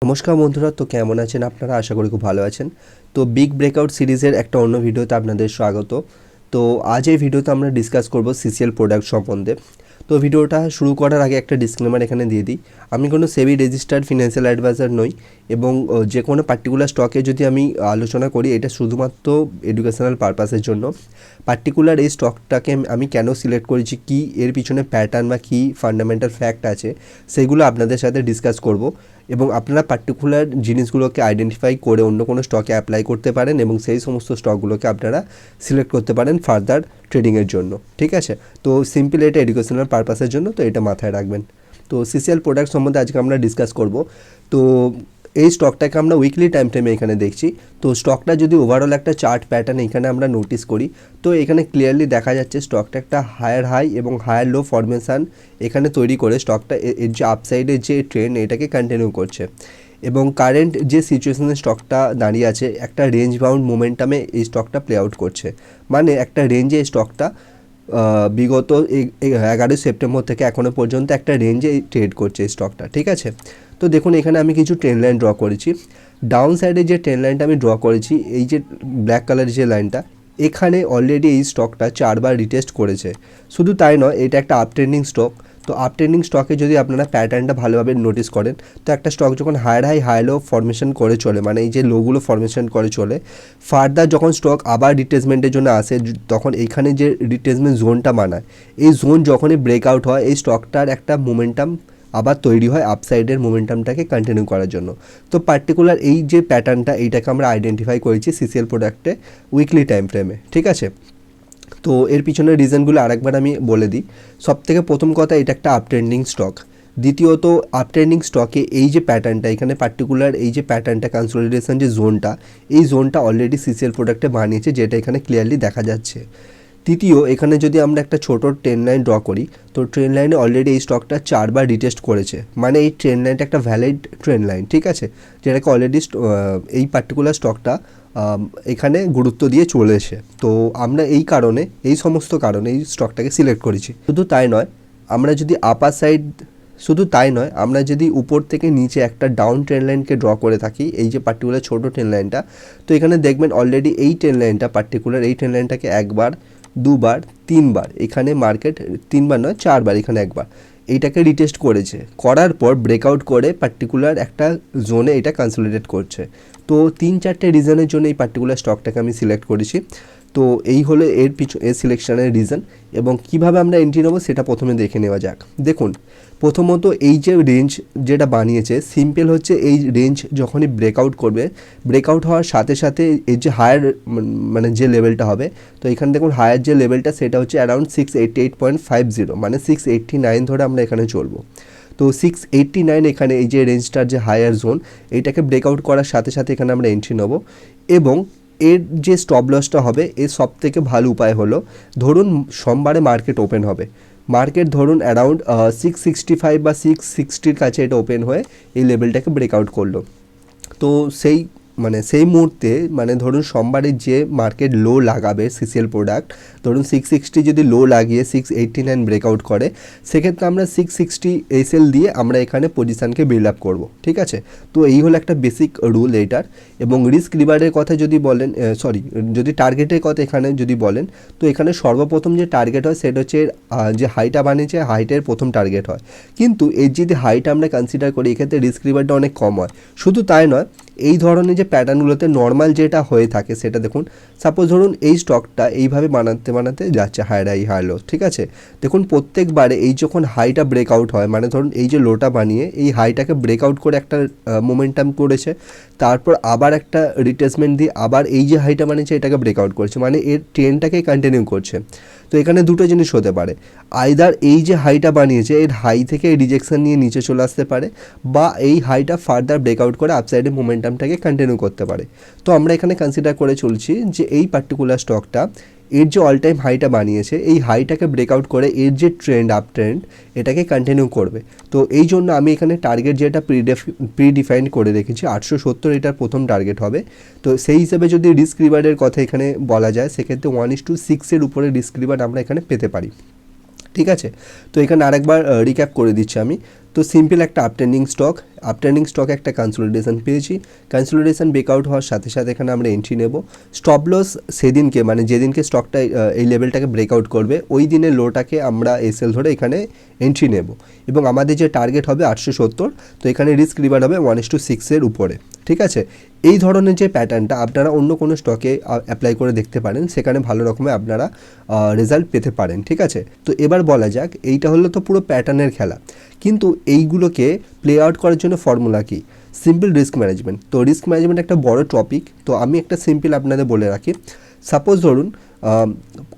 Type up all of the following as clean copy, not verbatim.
নমস্কার বন্ধুরা, তো কেমন আছেন আপনারা? আশা করি খুব ভালো আছেন। তো বিগ ব্রেকআউট সিরিজের একটা অন্য ভিডিওতে আপনাদের স্বাগত। তো আজ এই ভিডিওতে আমরা ডিসকাস করব সিসিএল প্রোডাক্ট সম্বন্ধে। তো ভিডিওটা শুরু করার আগে একটা ডিসক্লেমার এখানে দিয়ে দিই। আমি কোনো সেবি রেজিস্টার্ড ফিনান্সিয়াল অ্যাডভাইজার নই এবং যে কোনো পার্টিকুলার স্টকে যদি আমি আলোচনা করি এটা শুধুমাত্র এডুকেশনাল পারপাসের জন্য। পার্টিকুলার এই স্টকটাকে আমি কেন সিলেক্ট করেছি, কী এর পিছনে প্যাটার্ন বা কী ফান্ডামেন্টাল ফ্যাক্ট আছে সেগুলো আপনাদের সাথে ডিসকাস করব এবং আপনারা পার্টিকুলার জিনিসগুলোকে আইডেন্টিফাই করে অন্য কোনো স্টকে অ্যাপ্লাই করতে পারেন এবং সেই সমস্ত স্টকগুলোকে আপনারা সিলেক্ট করতে পারেন ফার্দার ট্রেডিংয়ের জন্য। ঠিক আছে, তো সিম্পল এটা এডুকেশনাল পারপাসের জন্য, তো এটা মাথায় রাখবেন। তো সিসিএল প্রোডাক্ট সম্বন্ধে আজকে আমরা ডিসকাস করব। তো এই স্টকটাকে আমরা উইকলি টাইম ফ্রেমে এখানে দেখছি। তো স্টকটা যদি ওভারঅল একটা চার্ট প্যাটার্ন এখানে আমরা নোটিস করি, তো এখানে ক্লিয়ারলি দেখা যাচ্ছে স্টকটা একটা হায়ার হাই এবং হায়ার লো ফরমেশান এখানে তৈরি করে স্টকটা এর যে আপসাইডের যে ট্রেন্ড এটাকে কন্টিনিউ করছে এবং কারেন্ট যে সিচুয়েশনে স্টকটা দাঁড়িয়ে আছে একটা রেঞ্জ বাউন্ড মোমেন্টামে এই স্টকটা প্লে আউট করছে। মানে একটা রেঞ্জে এই স্টকটা বিগত 11 সেপ্টেম্বর থেকে এখনও পর্যন্ত একটা রেঞ্জে ট্রেড করছে এই স্টকটা। ঠিক আছে, তো দেখুন এখানে আমি কিছু ট্রেন লাইন ড্র করেছি। ডাউন সাইডে যে ট্রেন লাইনটা আমি ড্র করেছি, এই যে ব্ল্যাক কালারের যে লাইনটা, এখানে অলরেডি এই স্টকটা 4বার রিটেস্ট করেছে। শুধু তাই নয়, এটা একটা আপ ট্রেন্ডিং স্টক। তো আপ ট্রেন্ডিং স্টকে যদি আপনারা প্যাটার্নটা ভালোভাবে নোটিস করেন, তো একটা স্টক যখন higher high high low formation করে চলে, মানে এই যে লোগুলো ফরমেশন করে চলে, ফার্দার যখন স্টক আবার রিট্রেসমেন্টের জন্য আসে, তখন এইখানে যে রিট্রেসমেন্ট জোনটা মানায়, এই জোন যখনই ব্রেকআউট হয় এই স্টকটার একটা মোমেন্টাম আবার তৈরি হয় আপসাইডের মোমেন্টামটাকে কন্টিনিউ করার জন্য। তো পার্টিকুলার এই যে প্যাটার্নটা এইটাকে আমরা আইডেন্টিফাই করেছি সিসিএল প্রোডাক্টে উইকলি টাইম ফ্রেমে। ঠিক আছে, তো এর পিছনের রিজনগুলো আরেকবার আমি বলে দিই। সবথেকে প্রথম কথা, এটা একটা আপট্রেন্ডিং স্টক। দ্বিতীয়ত, আপট্রেন্ডিং স্টকে এই যে প্যাটার্নটা এখানে পার্টিকুলার এই যে প্যাটার্নটা কনসলিডেশন যে জোনটা, এই জোনটা অলরেডি সিসিএল প্রোডাক্টে বানিয়েছে, যেটা এখানে ক্লিয়ারলি দেখা যাচ্ছে। তৃতীয়, এখানে যদি আমরা একটা ছোট ট্রেন লাইন ড্র করি, তো ট্রেন লাইনে অলরেডি এই স্টকটা 4বার রিটেস্ট করেছে, মানে এই ট্রেন লাইনটা একটা ভ্যালিড ট্রেন লাইন। ঠিক আছে, যেটাকে অলরেডি এই পার্টিকুলার স্টকটা এখানে গুরুত্ব দিয়ে চলেছে। তো আমরা এই কারণে এই সমস্ত কারণে এই স্টকটাকে সিলেক্ট করেছি। শুধু তাই নয়, আমরা যদি উপর থেকে নিচে একটা ডাউন ট্রেন লাইনকে ড্র করে থাকি, এই যে পার্টিকুলার ছোটো ট্রেন লাইনটা, তো এখানে দেখবেন অলরেডি এই ট্রেন লাইনটা পার্টিকুলার এই ট্রেন লাইনটাকে 1বার 2বার 3বার এখানে মার্কেট 3বার নয় 4বার এখানে একবার এইটাকে রিটেস্ট করেছে, করার পর ব্রেকআউট করে পার্টিকুলার একটা জোনে এটা কনসলিডেট করছে। তো 3-4টে রিজনের জন্য এই পার্টিকুলার স্টকটাকে আমি সিলেক্ট করেছি। তো এই হলো এর সিলেকশনের রিজন এবং কিভাবে আমরা এন্ট্রি নেবো সেটা প্রথমে দেখে নেওয়া যাক। দেখুন, প্রথমত এই যে রেঞ্জ যেটা বানিয়েছে, সিম্পল হচ্ছে এই রেঞ্জ যখনই ব্রেকআউট করবে, ব্রেকআউট হওয়ার সাথে সাথে এই যে হায়ার মানে যে লেভেলটা হবে, তো এখানে দেখুন হায়ার যে লেভেলটা সেটা হচ্ছে অ্যারাউন্ড 688.50, মানে 689 ধরে আমরা এখানে চলবো। তো 689 এখানে এই যে রেঞ্জটার যে হায়ার জোন, এইটাকে ব্রেকআউট করার সাথে সাথে এখানে আমরা এন্ট্রি নেব এবং এর যে স্টপ লসটা হবে, এর সব থেকে ভালো উপায় হলো, ধরুন সোমবারে মার্কেট ওপেন হবে, মার্কেট ধরুন অ্যারাউন্ড 665 বা 660-র কাছে এটা ওপেন হয়ে এই লেভেলটাকে ব্রেকআউট করলো। তো সেই মুহূর্তে ধরুন সোমবারে যে মার্কেট লো লাগাবে সিসিএল প্রোডাক্ট, ধরুন 660 যদি লো লাগিয়ে 689 ব্রেকআউট করে, সেক্ষেত্রে আমরা 660 এসএল দিয়ে আমরা এখানে পজিশানকে বিল্ড আপ করবো। ঠিক আছে, তো এই হলো একটা বেসিক রুল এইটার। এবং রিস্ক রিওয়ার্ডের কথা যদি বলেন, যদি টার্গেটের কথা এখানে যদি বলেন, তো এখানে সর্বপ্রথম যে টার্গেট হয় সেটা হচ্ছে যে হাইটা বানিয়েছে হাইটের প্রথম টার্গেট হয়, কিন্তু এর যদি হাইটা আমরা কনসিডার করি এক্ষেত্রে রিস্ক রিওয়ার্ডটা অনেক কম হয়। শুধু তাই নয়, এই ধরনের যে প্যাটার্নগুলোতে নর্মাল যেটা হয়ে থাকে সেটা দেখুন, সাপোজ ধরুন এই স্টকটা এইভাবে বানাতে যাচ্ছে হায়ার হাই হাই লো। ঠিক আছে, দেখুন প্রত্যেকবারে এই যখন হাইটা ব্রেকআউট হয়, মানে ধরুন এই যে লোটা বানিয়ে এই হাইটাকে ব্রেকআউট করে একটা মোমেন্টাম করেছে, তারপর আবার একটা রিট্রেসমেন্ট দিয়ে আবার এই যে হাইটা বানিয়েছে এটাকে ব্রেকআউট করছে, মানে এর ট্রেনটাকে কন্টিনিউ করছে। তো এখানে দুটো জিনিস হতে পারে, আইদার এই যে হাইটা বানিয়েছে এর হাই থেকে রিজেকশন নিয়ে নিচে চলে আসতে পারে, বা এই হাইটা ফার্দার ব্রেকআউট করে আপসাইডে মোমেন্টামটাকে কন্টিনিউ করতে পারে। তো আমরা এখানে কনসিডার করে চলছি যে এই পার্টিকুলার স্টকটা এর যে অল টাইম হাইটা বানিয়েছে এই হাইটাকে ব্রেকআউট করে এর যে ট্রেন্ড আপ ট্রেন্ড এটাকে কন্টিনিউ করবে। তো এই জন্য আমি এখানে টার্গেট যেটা প্রিডিফাইন করে রেখেছি 870, এটার প্রথম টার্গেট হবে। তো সেই হিসেবে যদি রিস্ক রিওয়ার্ডের কথা এখানে বলা যায়, সেক্ষেত্রে 1:6 উপরে রিস্ক রিওয়ার্ড আমরা এখানে পেতে পারি। ঠিক আছে, তো এখানে আরেকবার রিক্যাপ করে দিচ্ছি আমি। তো সিম্পল একটা আপট্রেন্ডিং স্টক একটা কনসলিডেশন পেয়েছি, কনসলিডেশন ব্রেকআউট হওয়ার সাথে সাথে এখানে আমরা এন্ট্রি নেব। স্টপ লস সেদিনকে মানে যেদিনকে স্টকটা এই লেভেলটাকে ব্রেকআউট করবে ওই দিনের লোটাকে আমরা এসএল ধরে এখানে এন্ট্রি নেব এবং আমাদের যে টার্গেট হবে 870, তো এখানে রিস্ক রিওয়ার্ড হবে 1:6 উপরে। ঠিক আছে, এই ধরনের যে প্যাটার্নটা আপনারা অন্য কোনো স্টকে অ্যাপ্লাই করে দেখতে পারেন, সেখানে ভালো রকমের আপনারা রেজাল্ট পেতে পারেন। ঠিক আছে, তো এবার বলা যাক এইটা হলো তো পুরো প্যাটার্নের খেলা, কিন্তু এইগুলোকে প্লে আউট করার জন্য ফর্মুলা কি? Simple risk management. তো রিস্ক ম্যানেজমেন্ট একটা বড় টপিক, তো আমি একটা সিম্পল আপনাদের বলে রাখি। সাপোজ ধরুন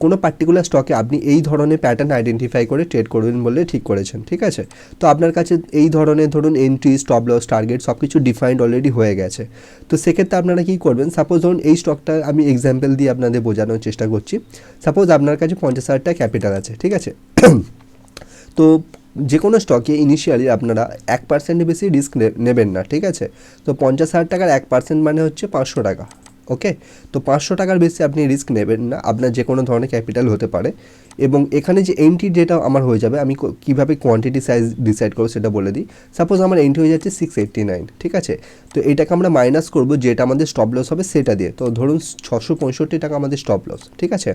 কোনো পার্টিকুলার স্টকে আপনি এই ধরনের প্যাটার্ন আইডেন্টিফাই করে ট্রেড করবেন বলে ঠিক করেছেন। ঠিক আছে, তো আপনার কাছে এই ধরনের ধরুন এন্ট্রি, স্টপ লস, টার্গেট সব কিছু ডিফাইন্ড অলরেডি হয়ে গেছে। তো সেক্ষেত্রে আপনারা কী করবেন, সাপোজ ধরুন এই স্টকটা আমি এক্সাম্পল দিয়ে আপনাদের বোঝানোর চেষ্টা করছি। সাপোজ আপনার কাছে 50,000 টাকা ক্যাপিটাল আছে। ঠিক আছে, তো যে কোনো স্টকে ইনিশিয়ালি আপনারা 1% বেশি রিস্ক নেবেন না। ঠিক আছে, তো 50,000 টাকার 1% মানে হচ্ছে 500 টাকা। ওকে, তো 500 টাকার বেশি আপনি রিস্ক নেবেন না, আপনার যে কোনো ধরনের ক্যাপিটাল হতে পারে। এবং এখানে যে এন্ট্রি যেটা আমার হয়ে যাবে, আমি কীভাবে কোয়ান্টিটি সাইজ ডিসাইড করবো সেটা বলে দিই। সাপোজ আমার এন্ট্রি হয়ে যাচ্ছে 689। ঠিক আছে, তো এটাকে আমরা মাইনাস করবো যেটা আমাদের স্টপ লস হবে সেটা দিয়ে। তো ধরুন 665 টাকা আমাদের স্টপ লস। ঠিক আছে,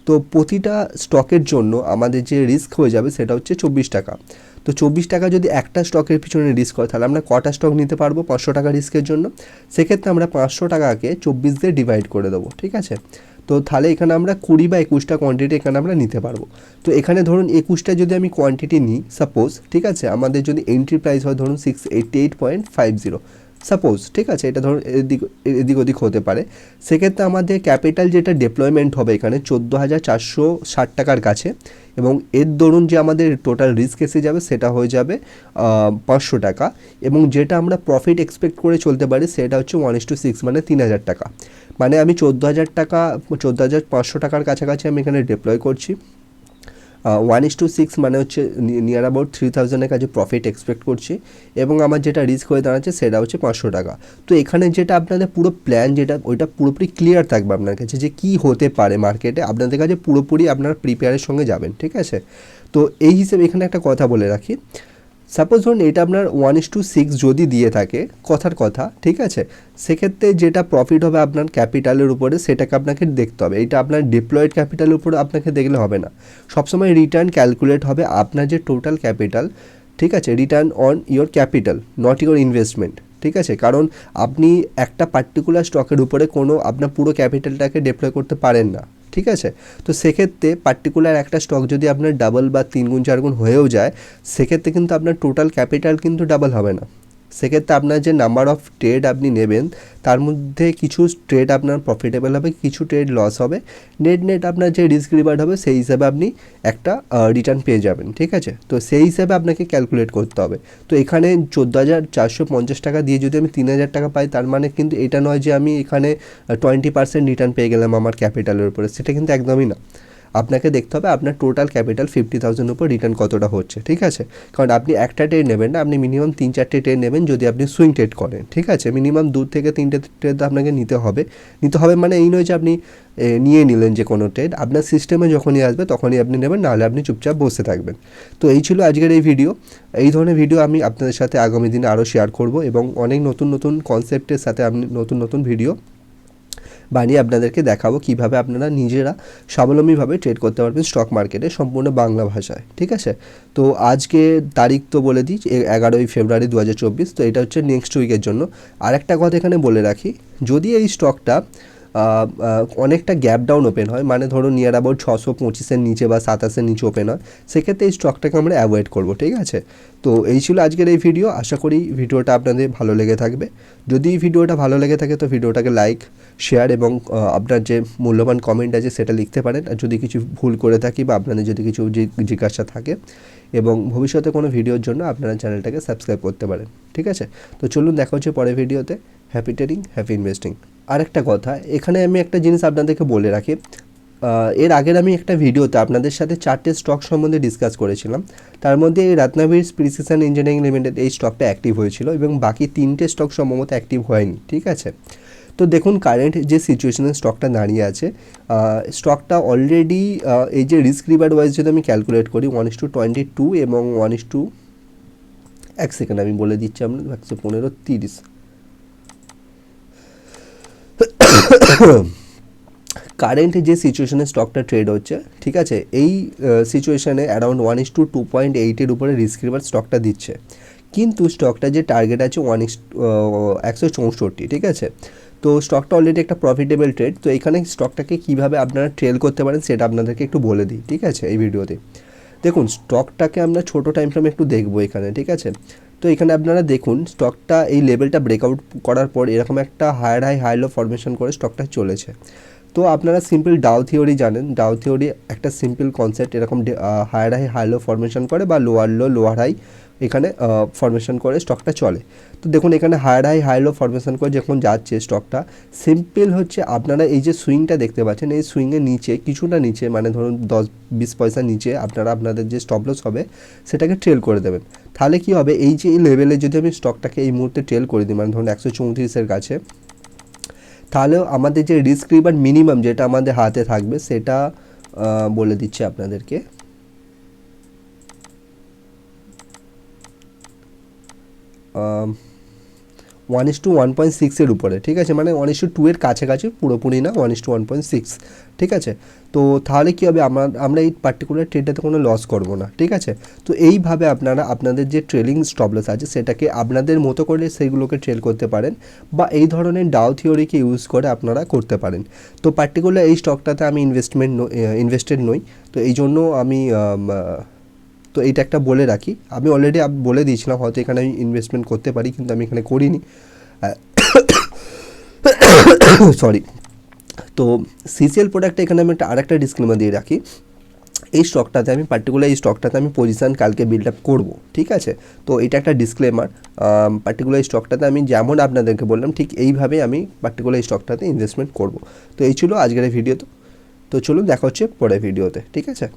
তো প্রতিটা স্টকের জন্য আমাদের যে রিস্ক হয়ে যাবে সেটা হচ্ছে 24 টাকা। তো 24 টাকা যদি একটা স্টকের পিছনে রিস্ক হয় তাহলে আমরা কটা স্টক নিতে পারবো 500 টাকা রিস্কের জন্য? সেক্ষেত্রে আমরা 500 টাকাকে 24 দিয়ে ডিভাইড করে দেবো। ঠিক আছে, তো তাহলে এখানে আমরা 20 বা 21টা কোয়ান্টিটি এখানে আমরা নিতে পারবো। তো এখানে ধরুন 21টা যদি আমি কোয়ান্টিটি নিই সাপোজ, ঠিক আছে, আমাদের যদি এন্ট্রি প্রাইস হয় ধরুন 688.50 সাপোজ। ঠিক আছে, এটা ধরুন এদিক ওদিক হতে পারে। সেক্ষেত্রে আমাদের ক্যাপিটাল যেটা ডিপ্লয়মেন্ট হবে এখানে 14,460 টাকার কাছে, এবং এর দরুন যে আমাদের টোটাল রিস্ক এসে যাবে সেটা হয়ে যাবে 500 টাকা, এবং যেটা আমরা প্রফিট এক্সপেক্ট করে চলতে পারি সেটা হচ্ছে 1:6 মানে 3,000 টাকা। মানে আমি 14,000 টাকা 14,500 টাকার কাছাকাছি আমি এখানে ডিপ্লয় করছি। 1:6 মানে হচ্ছে নিয়ার অ্যাবাউট 3,000-এর কাছে প্রফিট এক্সপেক্ট করছি, এবং আমার যেটা রিস্ক হয়ে দাঁড়াচ্ছে সেটা হচ্ছে 500 টাকা। তো এখানে যেটা আপনাদের পুরো প্ল্যান যেটা ওইটা পুরোপুরি ক্লিয়ার থাকবে আপনার কাছে যে কী হতে পারে মার্কেটে, আপনাদের কাছে পুরোপুরি আপনারা প্রিপেয়ারের সঙ্গে যাবেন। ঠিক আছে, তো এই হিসেবে এখানে একটা কথা বলে রাখি। সাপোজ ধরুন এটা আপনার 1:6 যদি দিয়ে থাকে কথার কথা, ঠিক আছে, সেক্ষেত্রে যেটা প্রফিট হবে আপনার ক্যাপিটালের উপরে সেটাকে আপনাকে দেখতে হবে। এটা আপনার ডিপ্লয়েড ক্যাপিটালের উপরে আপনাকে দেখলে হবে না, সবসময় রিটার্ন ক্যালকুলেট হবে আপনার যে টোটাল ক্যাপিটাল। ঠিক আছে, return on your capital, not your investment. ঠিক আছে, কারণ আপনি একটা পার্টিকুলার স্টকের উপরে কোনো আপনার পুরো ক্যাপিটালটাকে ডিপ্লয় করতে পারেন না। ঠিক আছে, তো সেক্ষেত্রে পার্টিকুলার একটা স্টক যদি আপনার ডাবল বা 3 গুণ 4 গুণ হয়েও যায়, সেক্ষেত্রে কিন্তু আপনার টোটাল ক্যাপিটাল কিন্তু ডাবল হবে না। সেক্ষেত্রে আপনার যে নাম্বার অফ ট্রেড আপনি নেবেন তার মধ্যে কিছু ট্রেড আপনার প্রফিটেবল হবে, কিছু ট্রেড লস হবে। নেট আপনার যে রিস্ক রিওয়ার্ড হবে সেই হিসাবে আপনি একটা রিটার্ন পেয়ে যাবেন। ঠিক আছে, তো সেই হিসাবে আপনাকে ক্যালকুলেট করতে হবে। তো এখানে 14,450 টাকা দিয়ে যদি আমি 3,000 টাকা পাই, তার মানে কিন্তু এটা নয় যে আমি এখানে 20% রিটার্ন পেয়ে গেলাম আমার ক্যাপিটালের উপরে, সেটা কিন্তু একদমই না। আপনাকে দেখতে হবে আপনার টোটাল ক্যাপিটাল 50,000 উপর রিটার্ন কতটা হচ্ছে। ঠিক আছে, কারণ আপনি একটা ট্রেড নেবেন না, আপনি মিনিমাম 3-4টে ট্রেড নেবেন যদি আপনি সুইং ট্রেড করেন। ঠিক আছে, মিনিমাম 2 থেকে 3টে ট্রেড আপনাকে নিতে হবে মানে এই নয় যে আপনি নিয়ে নিলেন যে কোনো ট্রেড, আপনার সিস্টেমে যখনই আসবে তখনই আপনি নেবেন, নাহলে আপনি চুপচাপ বসে থাকবেন। তো এই ছিল আজকের এই ভিডিও। এই ধরনের ভিডিও আমি আপনাদের সাথে আগামী দিনে আরও শেয়ার করব, এবং অনেক নতুন নতুন কনসেপ্টের সাথে আমি নতুন ভিডিও বানিয়ে আপনাদেরকে দেখাবো কীভাবে আপনারা নিজেরা স্বাবলম্বীভাবে ট্রেড করতে পারবেন স্টক মার্কেটে সম্পূর্ণ বাংলা ভাষায়। ঠিক আছে, তো আজকে তারিখ তো বলে দিই 11ই ফেব্রুয়ারি 2024, তো এটা হচ্ছে নেক্সট উইকের জন্য। আরেকটা কথা এখানে বলে রাখি, যদি এই স্টকটা অনেকটা গ্যাপ ডাউন ওপেন হয়, মানে ধরুন নিয়ার অ্যাবাউট 625-এর নিচে বা 27-এর নিচে ওপেন হয়, সেক্ষেত্রে এই স্টকটাকে আমরা অ্যাভয়েড করবো। ঠিক আছে, তো এই ছিল আজকের এই ভিডিও। আশা করি ভিডিওটা আপনাদের ভালো লেগে থাকবে। যদি ভিডিওটা ভালো লেগে থাকে তো ভিডিওটাকে লাইক, শেয়ার এবং আপনার যে মূল্যবান কমেন্ট আছে সেটা লিখতে পারেন, আর যদি কিছু ভুল করে থাকি বা আপনাদের যদি কিছু জিজ্ঞাসা থাকে, এবং ভবিষ্যতে কোনো ভিডিওর জন্য আপনারা চ্যানেলটাকে সাবস্ক্রাইব করতে পারেন। ঠিক আছে, তো চলুন দেখা হচ্ছে পরের ভিডিওতে। Happy trading, happy investing. আরেকটা কথা, এখানে আমি একটা জিনিস আপনাদেরকে বলে রাখি, এর আগের আমি একটা ভিডিওতে আপনাদের সাথে 4টে স্টক সম্বন্ধে ডিসকাস করেছিলাম। তার মধ্যে এই রত্নাবীর প্রিসিশন ইঞ্জিনিয়ারিং লিমিটেড এই স্টকটা অ্যাক্টিভ হয়েছিল, এবং বাকি 3টে স্টক সম্ভবত অ্যাক্টিভ হয়নি। ঠিক আছে, তো দেখুন কারেন্ট যে সিচুয়েশনে স্টকটা দাঁড়িয়ে আছে, স্টকটা অলরেডি এই যে রিস্ক রিওয়ার্ড ওয়াইজ যদি আমি ক্যালকুলেট করি 1:22 এবং এক সেকেন্ড আমি বলে দিচ্ছি আপনার 115.30। কারেন্ট যে সিচুয়েশনে স্টকটা ট্রেড হচ্ছে, ঠিক আছে, এই সিচুয়েশনে অ্যারাউন্ড 1:2.8 উপরে রিস্ক রিভার স্টকটা দিচ্ছে, কিন্তু স্টকটা যে টার্গেট আছে 164, ঠিক আছে। তো স্টকটা অলরেডি একটা প্রফিটেবল ট্রেড। তো এখানে স্টকটাকে কীভাবে আপনারা ট্রেল করতে পারেন সেটা আপনাদেরকে একটু বলে দিই, ঠিক আছে, এই ভিডিওতে। দেখুন, স্টকটাকে আমরা ছোটো টাইম ফ্রেমে একটু দেখবো এখানে, ঠিক আছে। তো এখানে আপনারা দেখুন স্টকটা এই লেভেলটা ব্রেকআউট করার পর এরকম একটা হাই লো ফরমেশন করে স্টকটা চলেছে। তো আপনারা সিম্পল ডাও থিওরি জানেন, ডাও থিওরি একটা সিম্পল কনসেপ্ট, এরকম হাই লো ফরমেশন করে বা লোয়ার হাই এখানে ফরমেশন করে স্টকটা চলে। তো দেখুন এখানে হাই লো ফরমেশন করে যখন যাচ্ছে স্টকটা, সিম্পল হচ্ছে আপনারা এই যে সুইংটা দেখতে পাচ্ছেন, এই সুইংয়ের নিচে কিছুটা নিচে, মানে ধরুন 10-20 পয়সা নিচে আপনারা আপনাদের যে স্টপ লস হবে সেটাকে ট্রেল করে দেবেন। তাহলে কি হবে, এই যে লেভেলে যদি আমি স্টকটাকে এই মুহূর্তে ট্রেল করে দিই, মানে ধরুন 134-এর কাছে, তাহলেও আমাদের যে রিস্ক রিভার মিনিমাম যেটা আমাদের হাতে থাকবে সেটা বলে দিচ্ছি আপনাদেরকে। আহ 1:1.6 উপরে, ঠিক আছে, মানে 1:2 কাছাকাছি, পুরোপুরি না, 1:1.6, ঠিক আছে। তো তাহলে কী হবে, আমরা এই পার্টিকুলার ট্রেডটাতে কোনো লস করবো না, ঠিক আছে। তো এইভাবে আপনারা আপনাদের যে ট্রেলিং স্টপ লস আছে সেটাকে আপনাদের মতো করে সেইগুলোকে ট্রেল করতে পারেন, বা এই ধরনের ডাও থিওরিকে ইউজ করে আপনারা করতে পারেন। তো পার্টিকুলার এই স্টকটাতে আমি ইনভেস্টেড নই, তো এই জন্য আমি তো এইটা একটা বলে রাখি, আমি অলরেডি বলে দিয়েছিলাম হয়তো এখানে আমি ইনভেস্টমেন্ট করতে পারি, কিন্তু আমি এখানে করিনি, সরি। তো সিসিএল প্রোডাক্টে এখানে আমি আরেকটা ডিসক্লেমার দিয়ে রাখি, এই স্টকটাতে আমি পজিশান কালকে বিল্ড আপ করবো, ঠিক আছে। তো এটা একটা ডিসক্লেমার, পার্টিকুলার এই স্টকটাতে আমি যেমন আপনাদেরকে বললাম ঠিক এইভাবেই আমি পার্টিকুলার এই স্টকটাতে ইনভেস্টমেন্ট করব। তো এই ছিল আজকের এই ভিডিও। তো চলুন দেখা হচ্ছে পরের ভিডিওতে, ঠিক আছে।